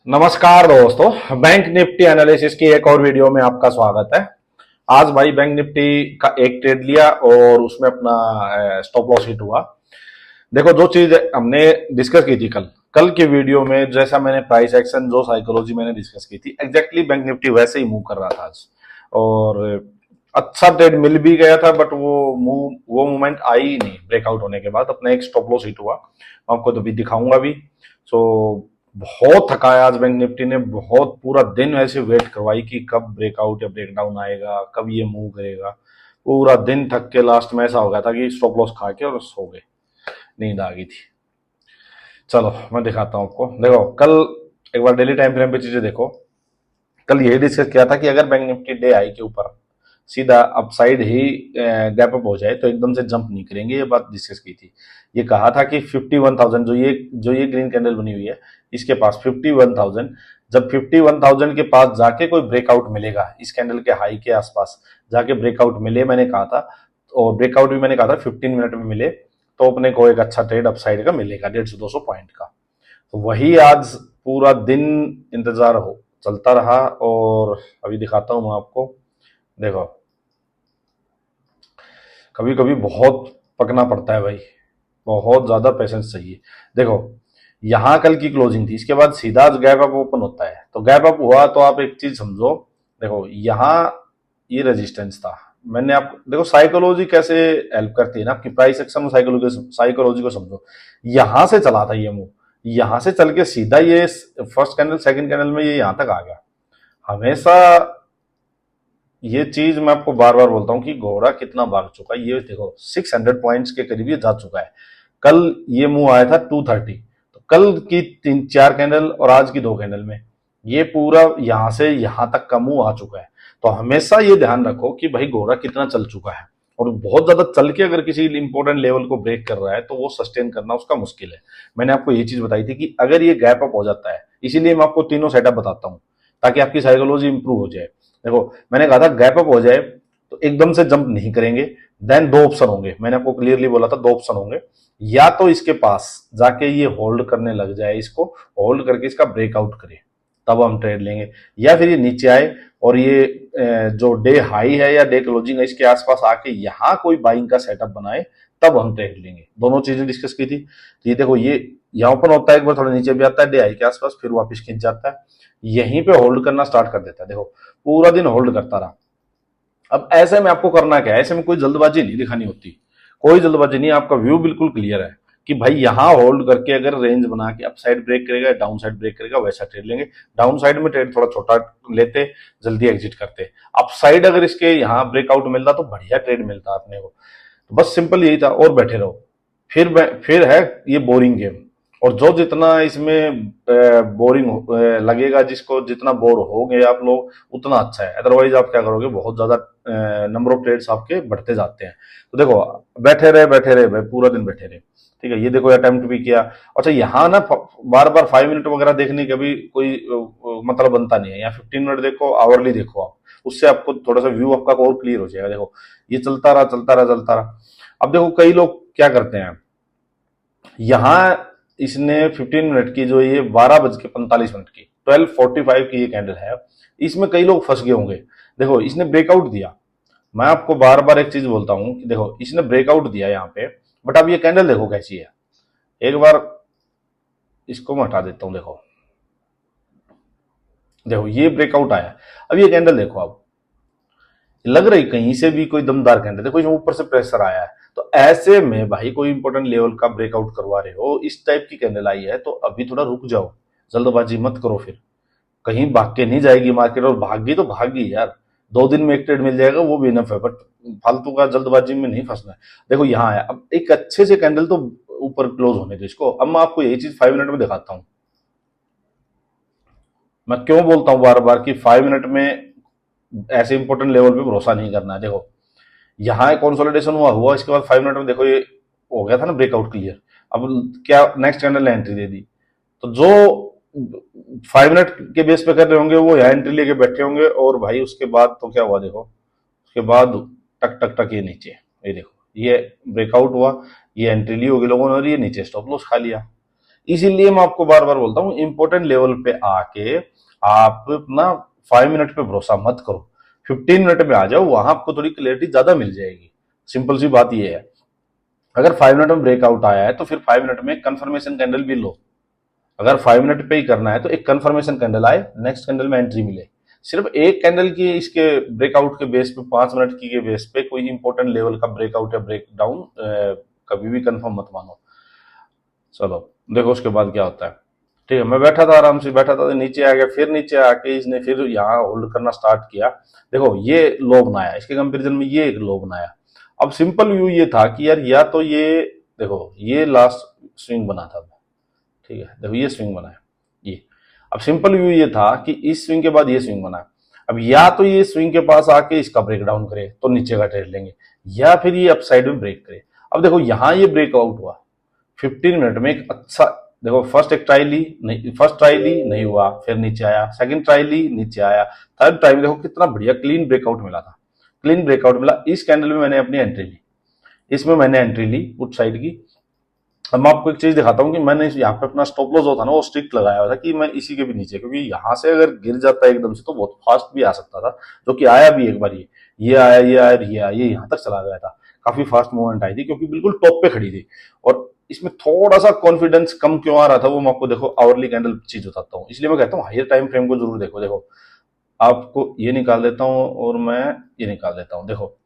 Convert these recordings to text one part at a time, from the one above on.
नमस्कार दोस्तों, bank Nifty analysis की एक और वीडियो में आपका स्वागत है। आज भाई बैंक निफ्टी का एक ट्रेड लिया और उसमें अपना स्टॉप लॉस हिट हुआ। देखो, जो चीज हमने डिस्कस की थी कल कल की वीडियो में, जैसा मैंने प्राइस एक्शन जो साइकोलॉजी मैंने डिस्कस की थी, एग्जैक्टली बैंक निफ्टी वैसे ही मूव कर रहा था आज। और अच्छा ट्रेड मिल भी गया था, बट वो मूवमेंट आई ही नहीं। ब्रेकआउट होने के बाद अपना एक स्टॉप लॉस हिट हुआ, आपको तो भी दिखाऊंगा भी। सो बहुत थकाया आज बैंक निफ्टी ने। बहुत पूरा दिन ऐसे वेट करवाई कि कब ब्रेकआउट या ब्रेकडाउन आएगा, कब ये मूव करेगा। पूरा दिन थक के लास्ट में ऐसा हो गया था कि स्टॉप लॉस खा के और सो गए, नींद आ गई थी। चलो मैं दिखाता हूँ आपको। देखो कल एक बार डेली टाइम फ्रेम पे चीजें देखो। कल यही डिस्कस किया था कि अगर बैंक निफ्टी डे आई के ऊपर सीधा अपसाइड ही गैप अप हो जाए तो एकदम से जंप नहीं करेंगे, ये बात डिस्कस की थी। ये कहा था कि 51,000 जो ये ग्रीन कैंडल बनी हुई है, इसके पास 51,000, जब 51,000 के पास जाके कोई ब्रेकआउट मिलेगा, इस कैंडल के हाई के आसपास जाके ब्रेकआउट मिले, मैंने कहा था। और ब्रेकआउट भी मैंने कहा था 15 मिनट में मिले तो अपने को एक अच्छा ट्रेड अपसाइड का मिलेगा, 150-200 पॉइंट का। तो वही आज पूरा दिन इंतजार हो चलता रहा। और अभी दिखाता हूं मैं आपको। देखो, कभी कभी बहुत पकना पड़ता है भाई, बहुत ज्यादा पेशेंस चाहिए। देखो, यहां कल की क्लोजिंग थी, इसके बाद सीधा गैप अप ओपन होता है, तो गैप अप हुआ तो आप एक चीज समझो। देखो यहां ये रेजिस्टेंस था। मैंने आप देखो साइकोलॉजी कैसे हेल्प करती है ना आपकी प्राइस एक्शन में। साइकोलॉजी को समझो। यहां से चला था ये मूव, यहां से चल के सीधा ये फर्स्ट कैंडल सेकंड कैंडल में ये यहां तक आ गया। हमेशा ये चीज मैं आपको बार बार बोलता हूं कि घोड़ा कितना भाग चुका है। ये देखो 600 पॉइंट्स के करीब ये जा चुका है। कल ये मूव आया था 230, तो कल की 3-4 कैंडल और आज की 2 कैंडल में ये पूरा यहां से यहां तक का मूव आ चुका है। तो हमेशा ये ध्यान रखो कि भाई घोड़ा कितना चल चुका है। और बहुत ज्यादा चल के अगर किसी इंपॉर्टेंट लेवल को ब्रेक कर रहा है तो वो सस्टेन करना उसका मुश्किल है। मैंने आपको ये चीज बताई थी कि अगर ये गैप अप हो जाता है, इसीलिए मैं आपको तीनों सेटअप बताता हूं ताकि आपकी साइकोलॉजी इंप्रूव हो जाए। देखो, मैंने कहा था गैप अप हो जाए तो एकदम से जंप नहीं करेंगे। देन दो ऑप्शन होंगे, मैंने आपको क्लियरली बोला था दो ऑप्शन होंगे। या तो इसके पास जाके ये होल्ड करने लग जाए, इसको होल्ड करके इसका ब्रेकआउट करे, तब हम ट्रेड लेंगे। या फिर ये नीचे आए और ये जो डे हाई है या डे क्लोजिंग है इसके आसपास आके यहाँ कोई बाइंग का सेटअप बनाए, तब हम ट्रेड लेंगे। दोनों चीजें डिस्कस की थी। तो ये देखो, ये यहाँ ओपन होता है, एक बार थोड़ा नीचे भी आता है डे हाई के आसपास, फिर वापस खींच जाता है, यहीं पे होल्ड करना स्टार्ट कर देता है। देखो पूरा दिन होल्ड करता रहा। अब ऐसे में आपको करना क्या है, ऐसे में कोई जल्दबाजी नहीं दिखानी होती। कोई जल्दबाजी नहीं, आपका व्यू बिल्कुल क्लियर है कि भाई यहां होल्ड करके अगर रेंज बना के अप साइड ब्रेक करेगा, डाउन साइड ब्रेक करेगा, वैसा ट्रेड लेंगे। डाउन साइड में ट्रेड थोड़ा छोटा लेते, जल्दी एग्जिट करते। अप साइड अगर इसके यहाँ ब्रेकआउट मिलता तो बढ़िया ट्रेड मिलता अपने को। तो बस सिंपल यही था, और बैठे रहो। फिर है ये बोरिंग गेम। और जो जितना इसमें बोरिंग लगेगा, जिसको जितना बोर हो गए आप लोग, उतना अच्छा है। अदरवाइज आप क्या करोगे, बहुत ज्यादा नंबर ऑफ ट्रेड्स आपके बढ़ते जाते हैं। तो देखो, बैठे रहे भाई, पूरा दिन बैठे रहे। ठीक है, ये देखो अटेम्प्ट भी किया। अच्छा, यहाँ ना बार बार 5 मिनट वगैरह देखने का भी कोई मतलब बनता नहीं है। यहाँ 15 मिनट देखो, आवरली देखो आप, उससे आपको थोड़ा सा व्यू आपका और क्लियर हो जाएगा। देखो ये चलता रहा चलता रहा चलता रहा। अब देखो कई लोग क्या करते हैं, यहां इसने 15 मिनट की, जो ये 12:45 की 12:45 की ये कैंडल है, इसमें कई लोग फंस गए होंगे। देखो इसने ब्रेकआउट दिया। मैं आपको बार बार एक चीज बोलता हूं कि देखो इसने ब्रेकआउट दिया यहाँ पे, बट अब ये कैंडल देखो कैसी है। एक बार इसको मैं हटा देता हूं। देखो देखो ये ब्रेकआउट आया। अब ये कैंडल देखो, अब लग रही कहीं से भी कोई दमदार कैंडल। देखो इसमें ऊपर से प्रेशर आया है। तो ऐसे में भाई कोई इंपॉर्टेंट लेवल का ब्रेकआउट करवा रहे हो, इस टाइप की कैंडल आई है, तो अभी थोड़ा रुक जाओ, जल्दबाजी मत करो। फिर कहीं भाग के नहीं जाएगी मार्केट, और भागी तो भागी यार। 2 दिन में एक ट्रेड मिल जाएगा वो भी इनफ है, बट फालतू का जल्दबाजी में नहीं फंसना है। देखो यहाँ है, अब एक अच्छे से कैंडल तो ऊपर क्लोज होने दो इसको। अब मैं आपको यही चीज 5 मिनट में दिखाता हूँ। मैं क्यों बोलता हूँ बार बार कि 5 मिनट में ऐसे इंपॉर्टेंट लेवल पे भरोसा नहीं करना है। देखो यहाँ कंसोलिडेशन हुआ, इसके बाद 5 मिनट में देखो ये हो गया था ना ब्रेकआउट क्लियर। अब क्या नेक्स्ट कैंडल ने एंट्री दे दी। तो जो 5 मिनट के बेस पे कर रहे होंगे वो यहाँ एंट्री लेके बैठे होंगे, और भाई उसके बाद तो क्या हुआ देखो, उसके बाद टक टक टक ये नीचे, ये देखो ये ब्रेकआउट हुआ, ये एंट्री ली होगी लोगों ने और ये नीचे स्टॉप लॉस खा लिया। इसीलिए मैं आपको बार बार बोलता हूं इंपॉर्टेंट लेवल पे आके आप अपना 5 मिनट पे भरोसा मत करो, 15 मिनट में आ जाओ, वहां आपको थोड़ी क्लियरिटी ज्यादा मिल जाएगी। सिंपल सी बात ये है, अगर 5 मिनट में ब्रेकआउट आया है तो फिर 5 मिनट में कंफर्मेशन कैंडल भी लो। अगर 5 मिनट पे ही करना है तो एक कंफर्मेशन कैंडल आए, नेक्स्ट कैंडल में एंट्री मिले। सिर्फ एक कैंडल की इसके ब्रेकआउट के बेस पे 5 मिनट की के बेस पे कोई इंपॉर्टेंट लेवल का ब्रेकआउट या ब्रेकडाउन कभी भी कंफर्म मत मानो। चलो देखो उसके बाद क्या होता है। ठीक है, मैं बैठा था, आराम से बैठा था, नीचे आ गया, फिर नीचे आके इसने फिर यहाँ होल्ड करना स्टार्ट किया। देखो ये लो बनाया, इसके कंपेरिजन में ये एक लो बनाया। अब सिंपल व्यू ये था कि यार या तो ये, देखो ये लास्ट स्विंग बना था, ठीक है, देखो ये स्विंग बना है ये। अब सिंपल व्यू ये था कि इस स्विंग के बाद ये स्विंग बना है। अब या तो ये स्विंग के पास आके इसका ब्रेक डाउन करे तो नीचे का ट्रेड लेंगे, या फिर ये अपसाइड में ब्रेक करे। अब देखो यहां ये ब्रेकआउट हुआ 15 मिनट में एक अच्छा, देखो फर्स्ट एक ट्राई ली नहीं, फर्स्ट ट्राई ली नहीं हुआ, फिर नीचे आया, सेकंड ट्राई ली नीचे आया, थर्ड ट्राई में देखो कितना बढ़िया क्लीन ब्रेकआउट मिला था, क्लीन ब्रेकआउट मिला। इस कैंडल में मैंने अपनी एंट्री ली, इसमें मैंने एंट्री ली उस साइड की। अब मैं आपको एक चीज दिखाता हूँ कि मैंने यहाँ पे अपना स्टॉप लॉस जो था ना वो स्ट्रिक्ट लगाया हुआ था कि मैं इसी के भी नीचे, क्योंकि यहाँ से अगर गिर जाता है एकदम से तो बहुत फास्ट भी आ सकता था, जो कि आया भी एक बार। ये आया, ये आया, ये आया, ये यहाँ तक चला गया था, काफी फास्ट मूवमेंट आई थी क्योंकि बिल्कुल टॉप पे खड़ी थी। और इसमें थोड़ा सा कॉन्फिडेंस कम क्यों आ रहा था वो मैं आपको देखो आवरली कैंडल चीज बताता हूँ। इसलिए मैं कहता हूँ हायर टाइम फ्रेम को जरूर देखो। देखो आपको ये निकाल देता हूँ और मैं ये निकाल देता हूँ। देखो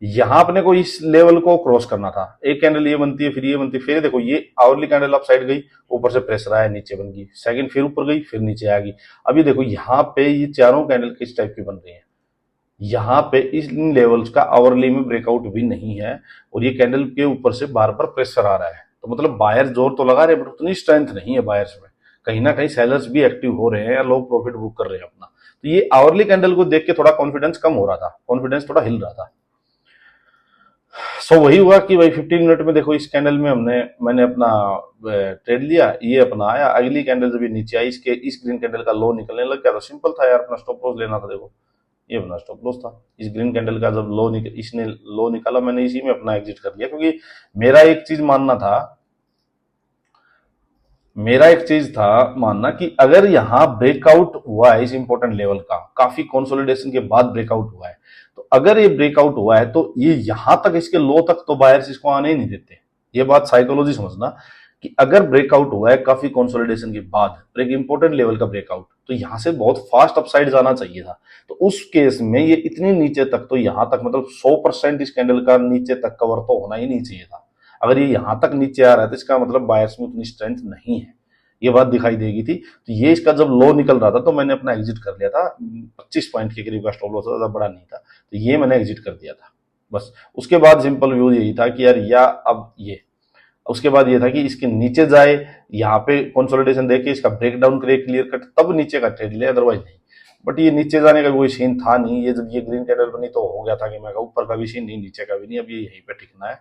यहां अपने को इस लेवल को क्रॉस करना था, एक कैंडल ये बनती है, फिर ये बनती है, फिर देखो ये आवरली कैंडल अप साइड गई, ऊपर से प्रेशर आया, नीचे बन गई, सेकंड फिर ऊपर गई, फिर नीचे आ गई। अब ये देखो यहाँ पे ये चारों कैंडल किस टाइप की बन रही है, यहाँ पे इस लेवल्स का आवरली में ब्रेकआउट भी नहीं है, और ये कैंडल के ऊपर से बार बार प्रेशर आ रहा है। तो मतलब बायर जोर तो लगा रहे हैं बट उतनी स्ट्रेंथ नहीं है बायर्स में, कहीं ना कहीं सेलर्स भी एक्टिव हो रहे हैं या लोग प्रॉफिट बुक कर रहे हैं अपना। तो ये आवरली कैंडल को देख के थोड़ा कॉन्फिडेंस कम हो रहा था, कॉन्फिडेंस थोड़ा हिल रहा था। सो वही हुआ कि भाई 15 मिनट में देखो इस कैंडल में मैंने अपना ट्रेड लिया, ये अपना आया। अगली कैंडल जब ये नीचे आई, इस ग्रीन कैंडल का लो निकलने लग गया, तो सिंपल था यार, अपना स्टॉप लॉस लेना था। देखो ये अपना स्टॉप लॉस था, इस ग्रीन कैंडल का जब इसने लो निकाला, मैंने इसी में अपना एग्जिट कर लिया। क्योंकि मेरा एक चीज मानना था, कि अगर यहाँ ब्रेकआउट हुआ है इस इंपॉर्टेंट लेवल का, काफी कंसोलिडेशन के बाद ब्रेकआउट हुआ है, तो अगर ये ब्रेकआउट हुआ है तो ये यहां तक, इसके लो तक तो बायर्स इसको आने ही नहीं देते। ये बात साइकोलॉजी समझना कि अगर ब्रेकआउट हुआ है काफी कंसोलिडेशन के बाद एक इंपॉर्टेंट लेवल का ब्रेकआउट, तो यहां से बहुत फास्ट अपसाइड जाना चाहिए था। तो उस केस में ये इतनी नीचे तक, तो यहां तक मतलब 100% इस कैंडल का नीचे तक कवर तो होना ही नहीं चाहिए था। अगर ये यहां तक नीचे आ रहा है तो इसका मतलब बायर्स में उतनी स्ट्रेंथ नहीं है, ये बात दिखाई देगी थी। तो ये इसका जब लो निकल रहा था तो मैंने अपना एग्जिट कर लिया था, 25 पॉइंट के करीब का स्टॉप लॉस, ज्यादा बड़ा नहीं था, तो ये मैंने एग्जिट कर दिया था बस। उसके बाद सिंपल व्यू यही था कि यार या अब ये, उसके बाद ये था कि इसके नीचे जाए, यहाँ पे कंसोलिडेशन देके इसका ब्रेक डाउन करे क्लियर कट, तब नीचे का ट्रेड ले, अदरवाइज नहीं। बट ये नीचे जाने का कोई सीन था नहीं, ये जब ये ग्रीन कैंडल बनी तो हो गया था कि मैं ऊपर का भी सीन नहीं, नीचे का भी नहीं, अब ये यहीं पे टिकना है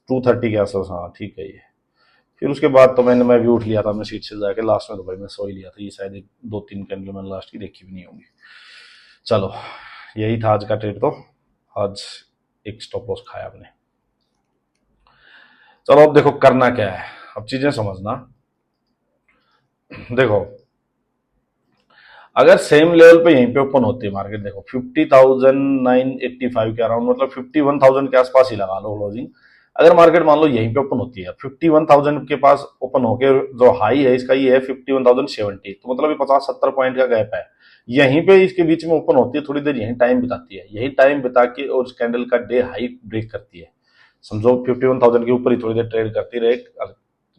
230 के आसपास। हाँ ठीक है ये। फिर उसके बाद तो मैं भी उठ लिया था, मैं सीट से जाके लास्ट में तो भाई मैं सो ही लिया था। ये शायद 2-3 कैंडल मैंने लास्ट की देखी भी नहीं होंगी। चलो यही था आज का ट्रेड। तो आज एक स्टॉप लॉस खाया आपने। चलो अब देखो करना क्या है, अब चीजें समझना। देखो अगर सेम लेवल पे यहीं पे ओपन होती है मार्केट, देखो 50,985 के अराउंड, मतलब 51,000 के आसपास ही लगा लो क्लोजिंग। अगर मार्केट मान लो यहीं पे ओपन होती है 51,000 के पास ओपन होके, जो हाई है इसका ये है 51,070, तो मतलब ये 50-70 पॉइंट का गैप है। यहीं पे इसके बीच में ओपन होती है, थोड़ी देर यहीं टाइम बिताती है, यही टाइम बिता के और कैंडल का डे हाई ब्रेक करती है। समझो 51,000 के ऊपर ही थोड़ी देर ट्रेड करती रहे,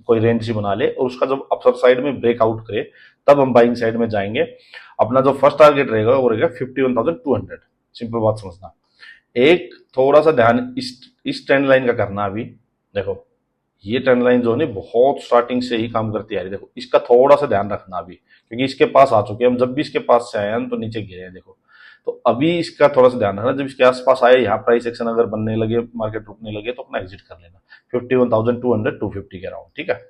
कोई रेंज सी बना ले, और उसका जब अपर साइड में ब्रेकआउट करे तब हम बाइंग साइड में जाएंगे। अपना जो फर्स्ट टारगेट रहेगा वो रहेगा 51,200। सिंपल बात समझना। एक थोड़ा सा ध्यान इस ट्रेंड लाइन का करना। अभी देखो ये ट्रेंड लाइन जो है बहुत स्टार्टिंग से ही काम करती आ रही है, देखो इसका थोड़ा सा ध्यान रखना अभी, क्योंकि इसके पास आ चुके हैं हम। जब भी इसके पास से आए हैं तो नीचे गिरे हैं, देखो तो अभी इसका थोड़ा सा ध्यान रखना। जब इसके आसपास आए, यहाँ प्राइस एक्शन अगर बनने लगे, मार्केट रुकने लगे, तो अपना एग्जिट कर लेना 51,200 250 के अराउंड, ठीक है।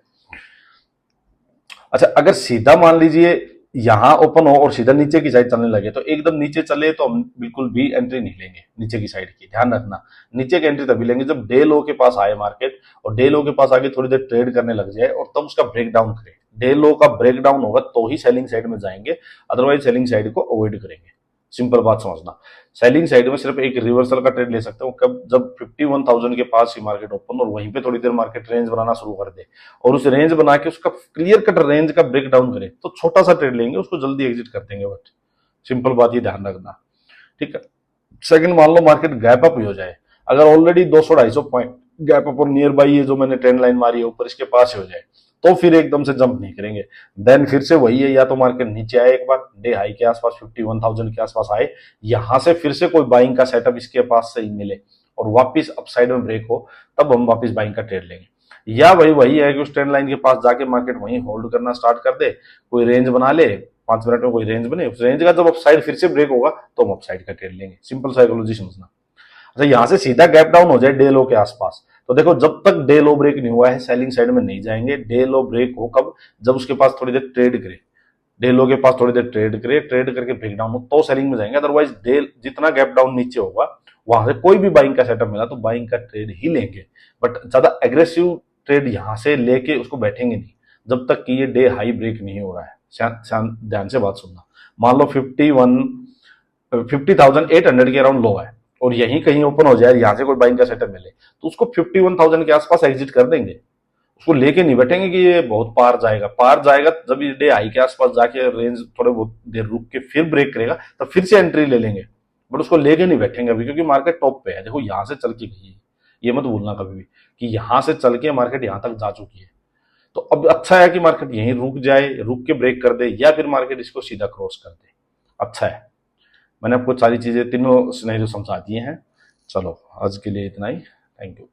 अच्छा अगर सीधा मान लीजिए यहाँ ओपन हो और सीधा नीचे की साइड चलने लगे तो एकदम नीचे चले तो हम बिल्कुल भी एंट्री नहीं लेंगे नीचे की साइड की, ध्यान रखना। नीचे की एंट्री तभी लेंगे जब डे लो के पास आए मार्केट, और डे लो के पास आके थोड़ी देर ट्रेड करने लग जाए और तब उसका ब्रेक डाउन करे। डे लो का ब्रेक डाउन होगा तो ही सेलिंग साइड में जाएंगे, अदरवाइज सेलिंग साइड को अवॉइड करेंगे। सिंपल बात समझना। सेलिंग साइड में सिर्फ एक रिवर्सल का ट्रेड ले सकते हो कब, जब 51,000 के पास ही मार्केट ओपन और वहीं पे थोड़ी देर मार्केट रेंज बनाना शुरू कर दे और उस रेंज बना के उसका क्लियर कट रेंज का ब्रेक डाउन करे तो छोटा सा ट्रेड लेंगे, उसको जल्दी एग्जिट कर देंगे। बट सिंपल बात ये ध्यान रखना, ठीक है। सेकंड, मान लो मार्केट गैप अप ही हो जाए, अगर ऑलरेडी 200-250 पॉइंट गैप अप और नियर बाई ये जो मैंने ट्रेंड लाइन मारी है ऊपर इसके पास ही हो जाए तो फिर एकदम से जंप नहीं करेंगे। देन फिर से वही है, या तो मार्केट नीचे आए एक बार डे हाई के आसपास 51,000 के आसपास आए, यहां से फिर से कोई बाइंग का सेटअप इसके पास से ही मिले और वापस अपसाइड में ब्रेक हो, तब हम वापस बाइंग का ट्रेड लेंगे। या वही है कि उस ट्रेंड लाइन के पास जाके मार्केट वहीं होल्ड करना स्टार्ट कर दे, कोई रेंज बना ले, 5 मिनट में कोई रेंज बने, उस रेंज का जब अपसाइड फिर से ब्रेक होगा तो हम अपसाइड का ट्रेड लेंगे। सिंपल साइकोलॉजी समझना। अच्छा, यहां से सीधा गैप डाउन हो जाए डे लो के आसपास, तो देखो जब तक डे लो ब्रेक नहीं हुआ है सेलिंग साइड में नहीं जाएंगे। डे लो ब्रेक हो कब, जब उसके पास थोड़ी देर ट्रेड करे, डे लो के पास थोड़ी देर ट्रेड करे, ट्रेड करके ब्रेक डाउन हो तो सेलिंग में जाएंगे। अदरवाइज डे जितना गैप डाउन नीचे होगा वहां से कोई भी बाइंग का सेटअप मिला तो बाइंग का ट्रेड ही लेंगे, बट ज्यादा एग्रेसिव ट्रेड यहां से लेके उसको बैठेंगे नहीं जब तक कि ये डे हाई ब्रेक नहीं हो रहा है। ध्यान से बात सुनना। मान लो 50,800 के अराउंड लो है और यहीं कहीं ओपन हो जाए, यहां से कोई बाइंग का सेटअप मिले तो उसको 51,000 के आसपास एग्जिट कर देंगे, उसको लेके नहीं बैठेंगे कि ये बहुत पार जाएगा जब ये डे हाई के आसपास जाके रेंज थोड़े बहुत देर रुक के फिर ब्रेक करेगा तो फिर से एंट्री ले लेंगे, बट उसको लेके नहीं बैठेंगे अभी, क्योंकि मार्केट टॉप पे है। देखो यहां से चल के गई है, ये मत भूलना कभी भी कि यहां से चल के मार्केट यहां तक जा चुकी है। तो अब अच्छा है कि मार्केट यहीं रुक जाए, रुक के ब्रेक कर दे, या फिर मार्केट इसको सीधा क्रॉस कर दे, अच्छा है। मैंने आपको सारी चीजें तीनों सिनेरियो समझा दिए हैं। चलो आज के लिए इतना ही, थैंक यू।